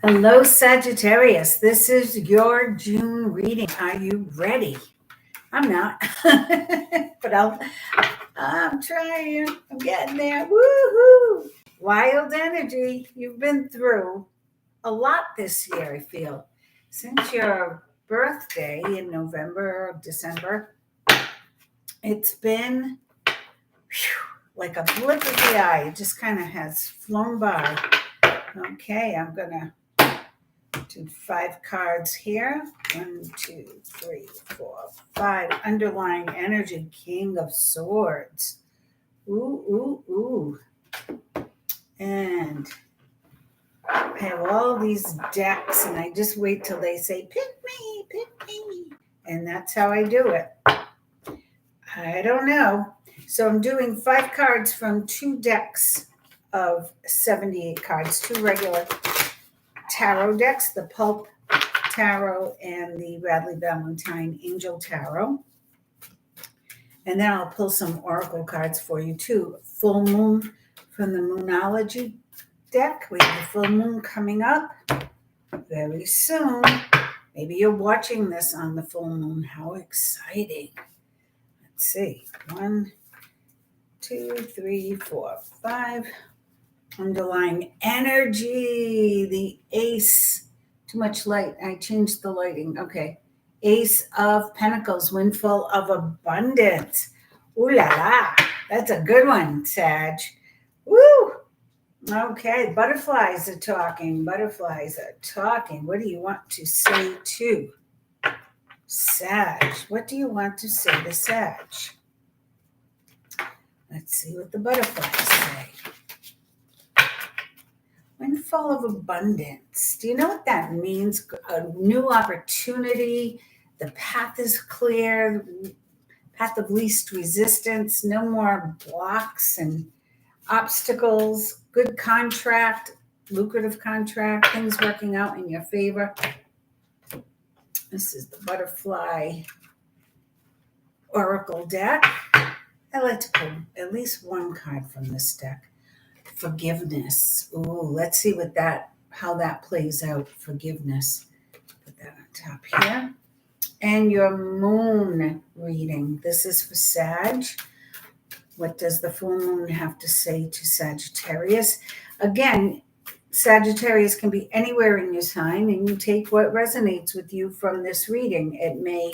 Hello, Sagittarius. This is your June reading. Are you ready? I'm not, but I'm trying. I'm getting there. Woohoo! Wild energy. You've been through a lot this year, I feel. Since your birthday in November or December, it's been like a blip of the eye. It just kind of has flown by. Okay, I'm going to do 5 cards here. 1, 2, 3, 4, 5. Underlying energy, King of Swords. Ooh, ooh, ooh. And I have all these decks, and I just wait till they say, pick me, pick me. And that's how I do it. I don't know. So I'm doing 5 cards from 2 decks of 78 cards, 2 regular tarot decks, the Pulp Tarot and the Radley Valentine Angel Tarot. And then I'll pull some oracle cards for you too. Full moon from the Moonology deck. We have the full moon coming up very soon. Maybe you're watching this on the full moon. How exciting. Let's see. 1, 2, 3, 4, 5. Underlying energy. The Ace. Too much light. I changed the lighting. Okay. Ace of Pentacles, windfall of abundance. Ooh la la. That's a good one, Sag. Woo! Okay, butterflies are talking. Butterflies are talking. What do you want to say to Sag? What do you want to say to Sag? Let's see what the butterflies say. Windfall of abundance. Do you know what that means? A new opportunity. The path is clear. Path of least resistance. No more blocks and obstacles. Good contract. Lucrative contract. Things working out in your favor. This is the butterfly oracle deck. I like to pull at least one card from this deck. Forgiveness. Ooh, let's see how that plays out. Forgiveness. Put that on top here. And your moon reading. This is for Sag. What does the full moon have to say to Sagittarius? Again, Sagittarius can be anywhere in your sign, and you take what resonates with you from this reading. It may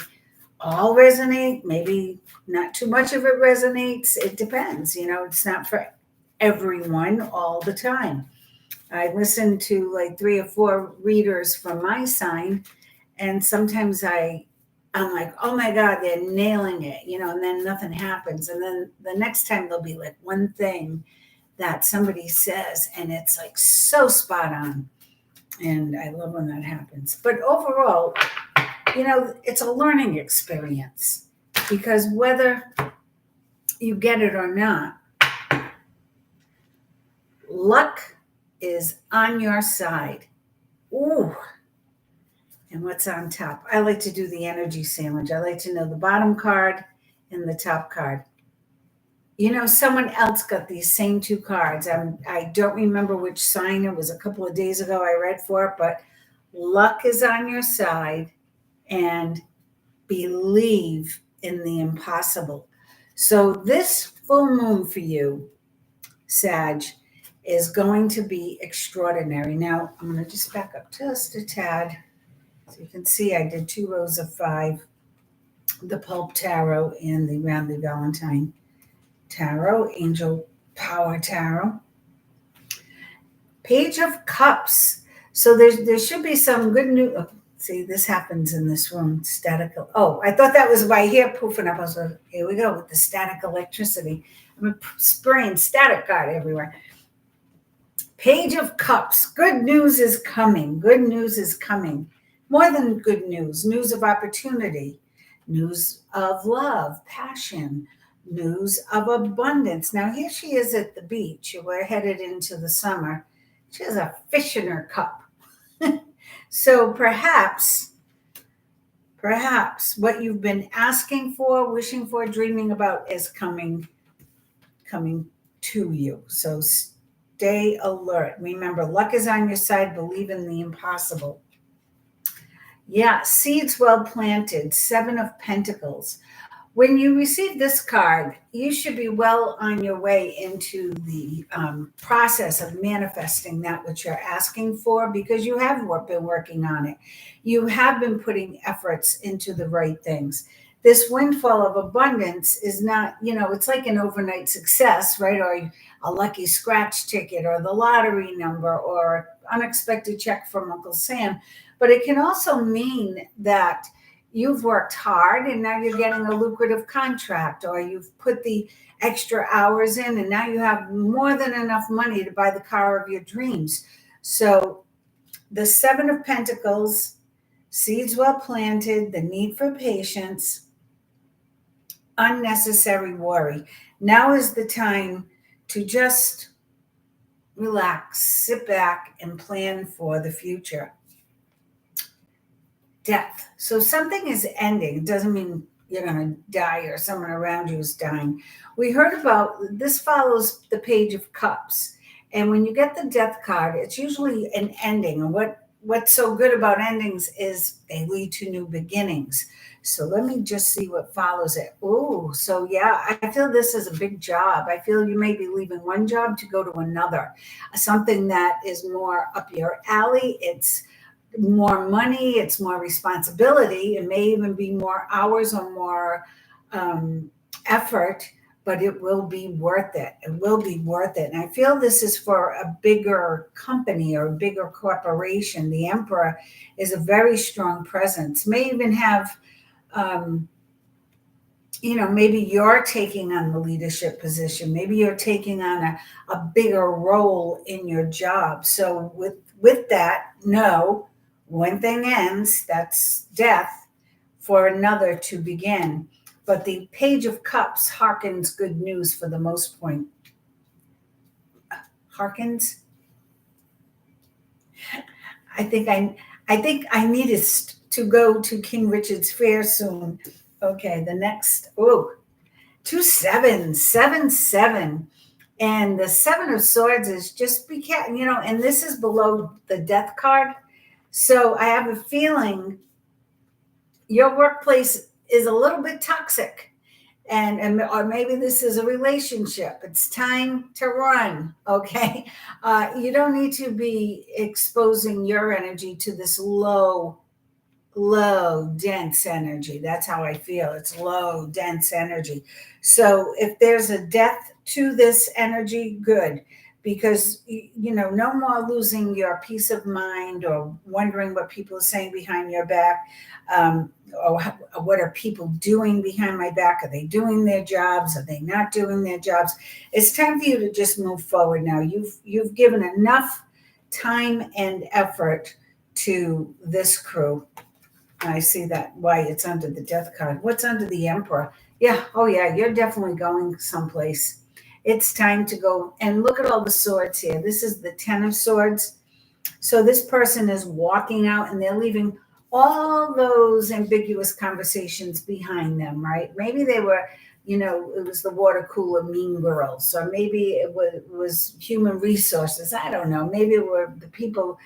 all resonate, maybe not too much of it resonates. It depends. It's not for everyone all the time. I listen to like 3 or 4 readers from my sign, and sometimes I'm like, oh my God, they're nailing it, and then nothing happens. And then the next time there'll be like one thing that somebody says, and it's like so spot on. And I love when that happens. But overall, it's a learning experience, because whether you get it or not, luck is on your side. Ooh. And what's on top? I like to do the energy sandwich. I like to know the bottom card and the top card. Someone else got these same 2 cards. I don't remember which sign. It was a couple of days ago I read for it, but luck is on your side, and believe in the impossible. So this full moon for you, Sag, is going to be extraordinary. Now, I'm going to just back up just a tad. So you can see I did 2 rows of 5, the Pulp Tarot and the Radley Valentine Tarot, Angel Power Tarot. Page of Cups. So there should be some good news. Oh, see, this happens in this room. Static. Oh, I thought that was my hair poofing up. I was like, here we go with the static electricity. I'm spraying static card everywhere. Page of Cups. Good news is coming. Good news is coming. More than good news. News of opportunity. News of love, passion. News of abundance. Now, here she is at the beach. We're headed into the summer. She has a fish in her cup. So perhaps what you've been asking for, wishing for, dreaming about is coming to you. So stay stay alert. Remember, luck is on your side. Believe in the impossible. Yeah, seeds well planted, 7 of Pentacles. When you receive this card, you should be well on your way into the process of manifesting that which you're asking for, because you have been working on it. You have been putting efforts into the right things. This windfall of abundance is not, it's like an overnight success, right? Or a lucky scratch ticket, or the lottery number, or unexpected check from Uncle Sam. But it can also mean that you've worked hard and now you're getting a lucrative contract, or you've put the extra hours in and now you have more than enough money to buy the car of your dreams. So the 7 of Pentacles, seeds well planted, the need for patience, unnecessary worry. Now is the time to just relax, sit back, and plan for the future. Death. So something is ending. It doesn't mean you're going to die or someone around you is dying. We heard about this, follows the Page of Cups. And when you get the Death card, it's usually an ending. And what's so good about endings is they lead to new beginnings. So let me just see what follows it. Oh, so yeah, I feel this is a big job. I feel you may be leaving one job to go to another, something that is more up your alley. It's more money, it's more responsibility. It may even be more hours or more effort, but it will be worth it. It will be worth it. And I feel this is for a bigger company or a bigger corporation. The Emperor is a very strong presence. May even have, maybe you're taking on the leadership position. Maybe you're taking on a bigger role in your job. So with that, no. One thing ends, that's death, for another to begin. But the Page of Cups harkens good news for the most point. Harkens? I think I need to go to King Richard's Fair soon. Okay, the next, 2 7s, 7 7. And the 7 of Swords is just and this is below the Death card. So I have a feeling your workplace is a little bit toxic, or maybe this is a relationship. It's time to run. Okay. You don't need to be exposing your energy to this low, dense energy. That's how I feel. It's low, dense energy. So if there's a death to this energy, good. Because, no more losing your peace of mind or wondering what people are saying behind your back, or what are people doing behind my back? Are they doing their jobs? Are they not doing their jobs? It's time for you to just move forward now. You've given enough time and effort to this crew. I see that why it's under the Death card. What's under the Emperor? Yeah, oh yeah, you're definitely going someplace. It's time to go. And look at all the swords here. This is the 10 of Swords. So this person is walking out and they're leaving all those ambiguous conversations behind them, right? People they were, it was the water cooler mean girls, or maybe it was human resources. I don't know. Maybe it were the people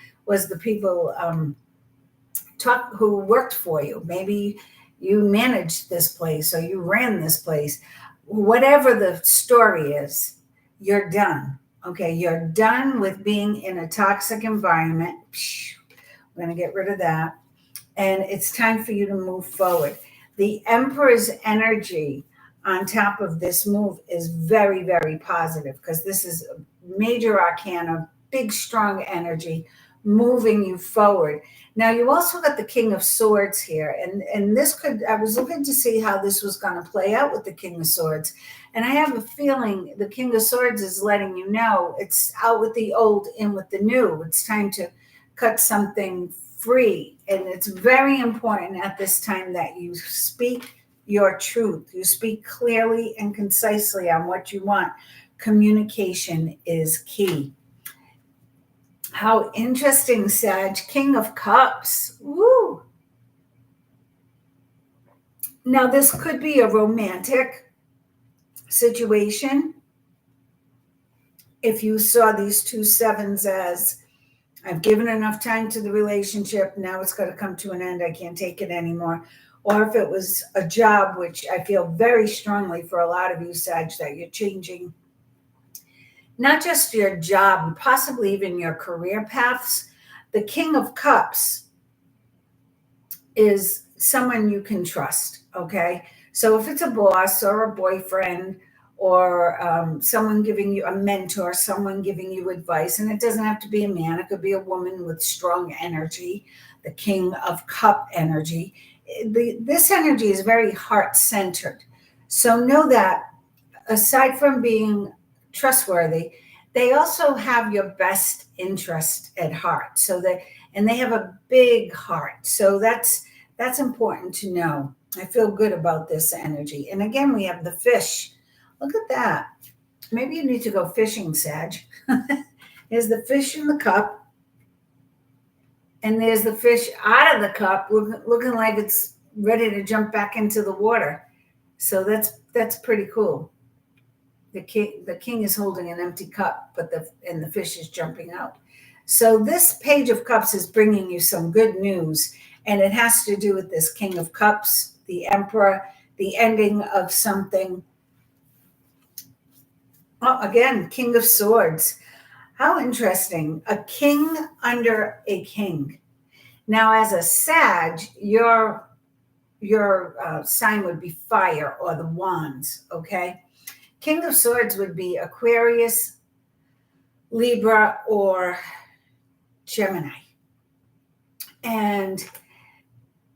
who worked for you. Maybe you managed this place or you ran this place. Whatever the story is, you're done. Okay, you're done with being in a toxic environment. We're going to get rid of that. And it's time for you to move forward. The Emperor's energy on top of this move is very, very positive, because this is a major arcana, big, strong energy moving you forward. Now, you also got the King of Swords here, and I was looking to see how this was going to play out with the King of Swords, and I have a feeling the King of Swords is letting you know it's out with the old, in with the new. It's time to cut something free, and it's very important at this time that you speak your truth. You speak clearly and concisely on what you want. Communication is key. How interesting, Sag. King of Cups. Woo! Now, this could be a romantic situation. if you saw these two sevens as, I've given enough time to the relationship, now it's going to come to an end, I can't take it anymore. Or if it was a job, which I feel very strongly for a lot of you, Sag, that you're changing not just your job, possibly even your career paths. The King of Cups is someone you can trust, okay? So if it's a boss or a boyfriend or someone giving you a mentor, someone giving you advice, and it doesn't have to be a man, it could be a woman with strong energy, the King of Cup energy. This energy is very heart-centered. So know that aside from being trustworthy, they also have your best interest at heart. So that, and they have a big heart. So that's important to know. I feel good about this energy. And again, we have the fish. Look at that. Maybe you need to go fishing, Sag. There's the fish in the cup, and there's the fish out of the cup, looking like it's ready to jump back into the water. So that's pretty cool. The king is holding an empty cup, but the fish is jumping out. So this page of cups is bringing you some good news, and it has to do with this King of Cups, the Emperor, the ending of something. Oh, again, King of Swords. How interesting. A king under a king. Now, as a Sag, your sign would be fire or the wands, okay? King of Swords would be Aquarius, Libra, or Gemini. And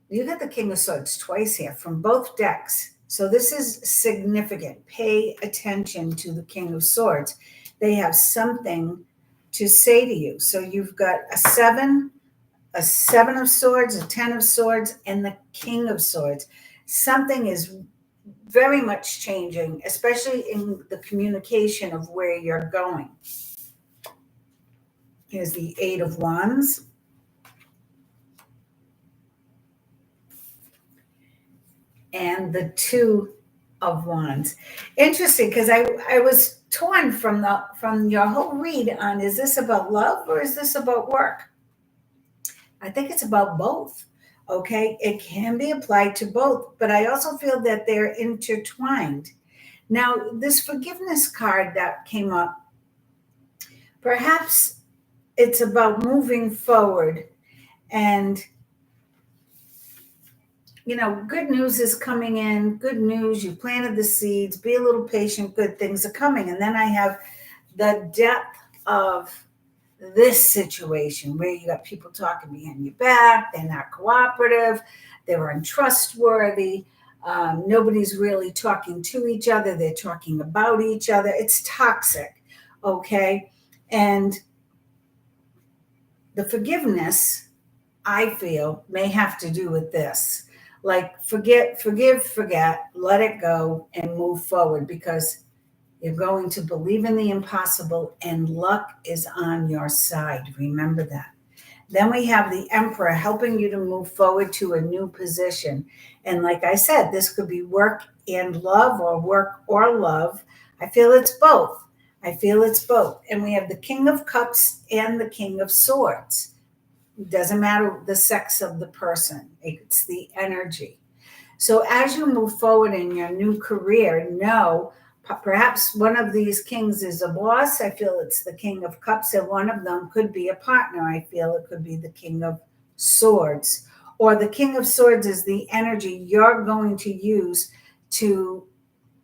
you get the King of Swords twice here from both decks. So this is significant. Pay attention to the King of Swords. They have something to say to you. So you've got a seven of swords, a 10 of swords, and the King of Swords. Something is very much changing, especially in the communication of where you're going. Here's the 8 of Wands. And the 2 of Wands. Interesting, because I was torn from your whole read on, is this about love or is this about work? I think it's about both. Okay, it can be applied to both, but I also feel that they're intertwined. Now, this forgiveness card that came up, perhaps it's about moving forward, and good news is coming in. Good news, you planted the seeds. Be a little patient. Good things are coming. And then I have the depth of this situation where you got people talking behind your back. They're not cooperative. They're untrustworthy. Nobody's really talking to each other. They're talking about each other. It's toxic. Okay. And the forgiveness, I feel, may have to do with this. Like forget, let it go and move forward, because you're going to believe in the impossible and luck is on your side. Remember that. Then we have the Emperor helping you to move forward to a new position. And like I said, this could be work and love, or work or love. I feel it's both. And we have the King of Cups and the King of Swords. It doesn't matter the sex of the person. It's the energy. So as you move forward in your new career, know perhaps one of these kings is a boss. I feel it's the King of Cups, and one of them could be a partner. I feel it could be the King of Swords. Or the King of Swords is the energy you're going to use to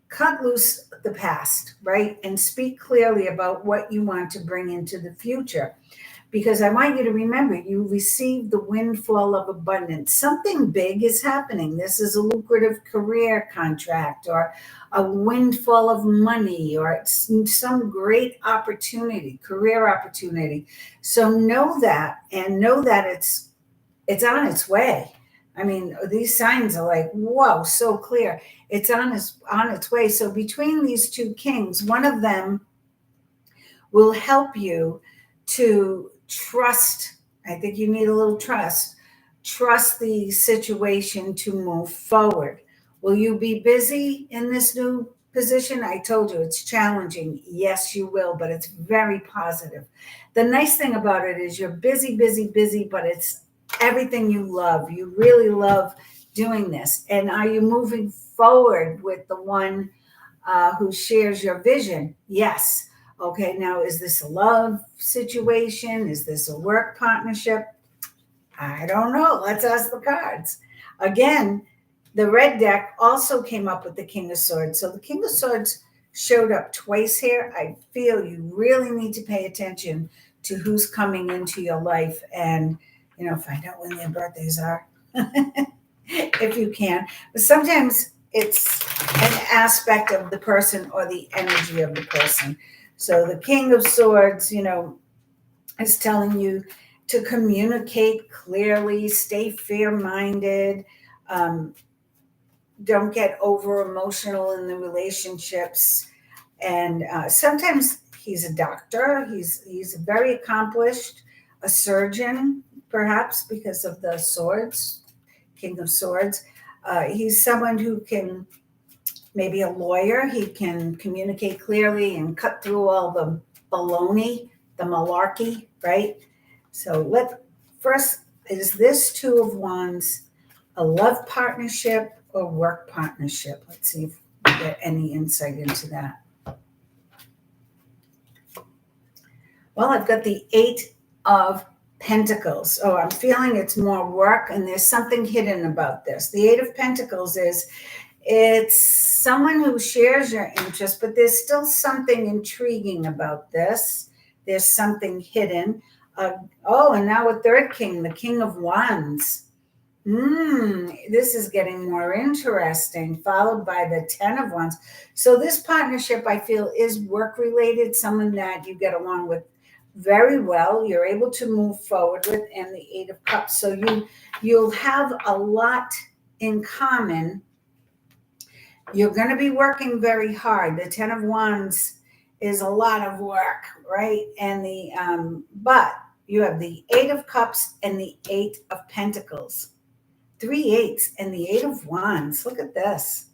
cut loose the past, right? And speak clearly about what you want to bring into the future. Because I want you to remember, you received the windfall of abundance. Something big is happening. This is a lucrative career contract, or a windfall of money, or some great opportunity, career opportunity. So know that, and know that it's on its way. I mean, these signs are like, whoa, so clear. It's on its way. So between these two kings, one of them will help you to trust. I think you need a little trust the situation to move forward. Will you be busy in this new position, I told you it's challenging. Yes, you will, but it's very positive. The nice thing about it is you're busy, busy, busy, but it's everything you love. You really love doing this. And are you moving forward with the one who shares your vision? Yes. Okay, now is this a love situation? Is this a work partnership? I don't know. Let's ask the cards. Again, the red deck also came up with the King of Swords. So the King of Swords showed up twice here. I feel you really need to pay attention to who's coming into your life and, find out when their birthdays are if you can. But sometimes it's an aspect of the person or the energy of the person. So the King of Swords, is telling you to communicate clearly, stay fair-minded, don't get over emotional in the relationships. And sometimes he's a doctor. He's very accomplished, a surgeon, perhaps because of the swords, King of Swords. He's someone who can, maybe a lawyer. He can communicate clearly and cut through all the baloney, the malarkey, right? So first, is this Two of Wands a love partnership or work partnership? Let's see if we get any insight into that. Well, I've got the Eight of Pentacles. Oh, I'm feeling it's more work, and there's something hidden about this. The Eight of Pentacles it's someone who shares your interest, but there's still something intriguing about this. There's something hidden. And now a third king, the King of Wands. This is getting more interesting, followed by the 10 of Wands. So this partnership, I feel, is work-related, someone that you get along with very well, you're able to move forward with, and the Eight of Cups. So you'll have a lot in common. You're going to be working very hard. The 10 of Wands is a lot of work, right? And but you have the Eight of Cups and the Eight of Pentacles. 3 eights and the Eight of Wands. Look at this.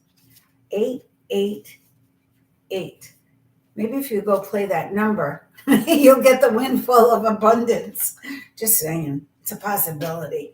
8, 8, 8. Maybe if you go play that number, you'll get the windfall of abundance. Just saying, it's a possibility.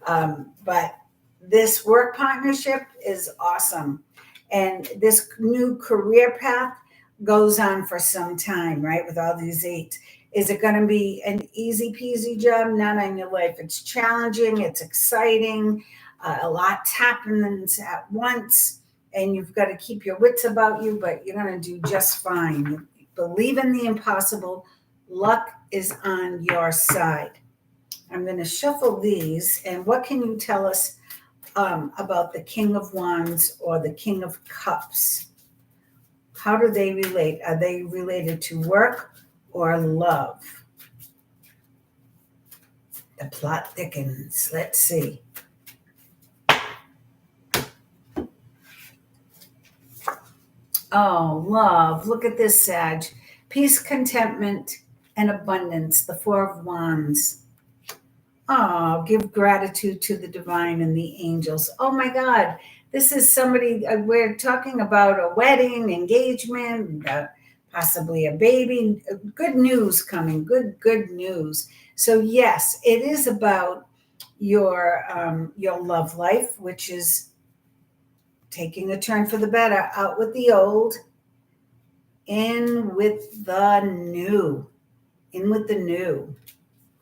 But this work partnership is awesome. And this new career path goes on for some time, right? With all these eights. Is it going to be an easy peasy job? Not on your life. It's challenging. It's exciting. A lot's happens at once. And you've got to keep your wits about you, but you're going to do just fine. You believe in the impossible. Luck is on your side. I'm going to shuffle these. And what can you tell us about the King of Wands or the King of Cups? How do they relate? Are they related to work or love? The plot thickens. Let's see. Oh, love. Look at this, Sag. Peace, contentment, and abundance. The Four of Wands. Oh, give gratitude to the divine and the angels. Oh, my God. This is somebody, we're talking about a wedding, engagement, possibly a baby. Good news coming. Good news. So, yes, it is about your love life, which is taking a turn for the better, out with the old, in with the new,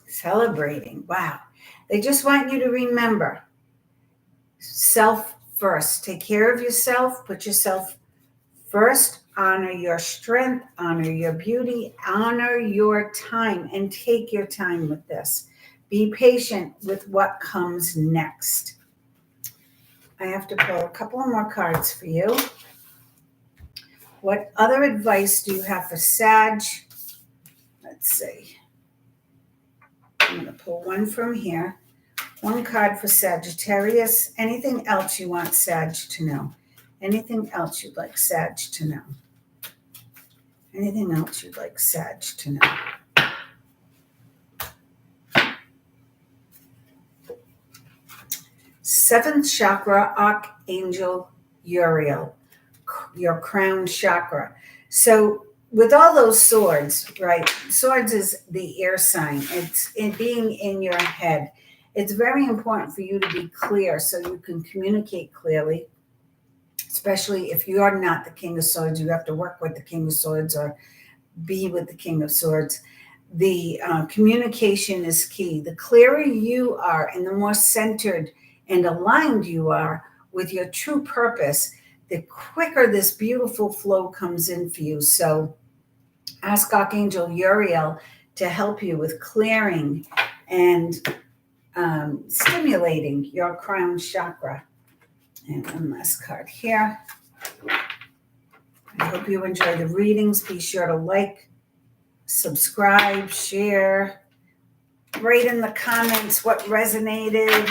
celebrating. Wow. They just want you to remember self first. Take care of yourself, put yourself first, honor your strength, honor your beauty, honor your time, and take your time with this. Be patient with what comes next. I have to pull a couple more cards for you. What other advice do you have for Sag? Let's see. I'm going to pull one from here. One card for Sagittarius. Anything else you want Sag to know? Anything else you'd like Sag to know? Anything else you'd like Sag to know? Seventh chakra, Archangel Uriel. your crown chakra. So with all those swords, right? Swords is the air sign. It's it being in your head. It's very important for you to be clear so you can communicate clearly, especially if you are not the King of Swords. You have to work with the King of Swords or be with the King of Swords. The communication is key. The clearer you are and the more centered and aligned you are with your true purpose, the quicker this beautiful flow comes in for you. So ask Archangel Uriel to help you with clearing and stimulating your crown chakra. And one last card here. I hope you enjoy the readings. Be sure to like, subscribe, share, write in the comments what resonated,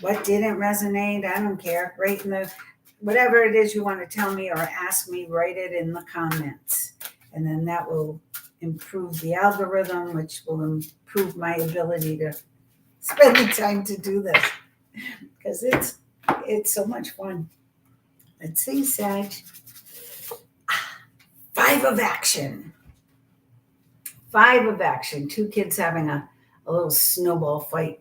what didn't resonate. I don't care. Write in the whatever it is you want to tell me or ask me, write it in the comments. And then that will improve the algorithm, which will improve my ability to spend the time to do this because it's so much fun. Let's see, Sag. 5 of action. 5 of action. 2 kids having a little snowball fight.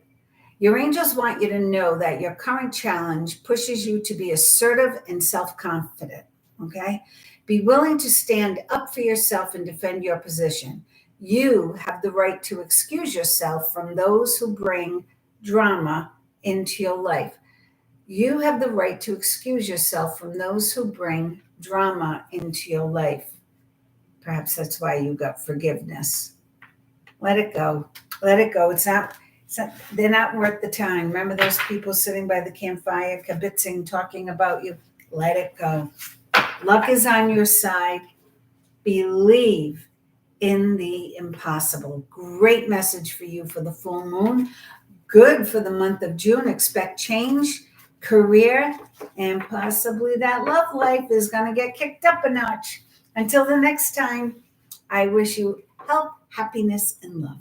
Your angels want you to know that your current challenge pushes you to be assertive and self-confident, okay? Be willing to stand up for yourself and defend your position. You have the right to excuse yourself from those who bring drama into your life. You have the right to excuse yourself from those who bring drama into your life. Perhaps that's why you got forgiveness. Let it go. Let it go. They're not worth the time. Remember those people sitting by the campfire, kibitzing, talking about you? Let it go. Luck is on your side. Believe in the impossible. Great message for you for the full moon. Good for the month of June. Expect change, career, and possibly that love life is going to get kicked up a notch. Until the next time, I wish you health, happiness, and love.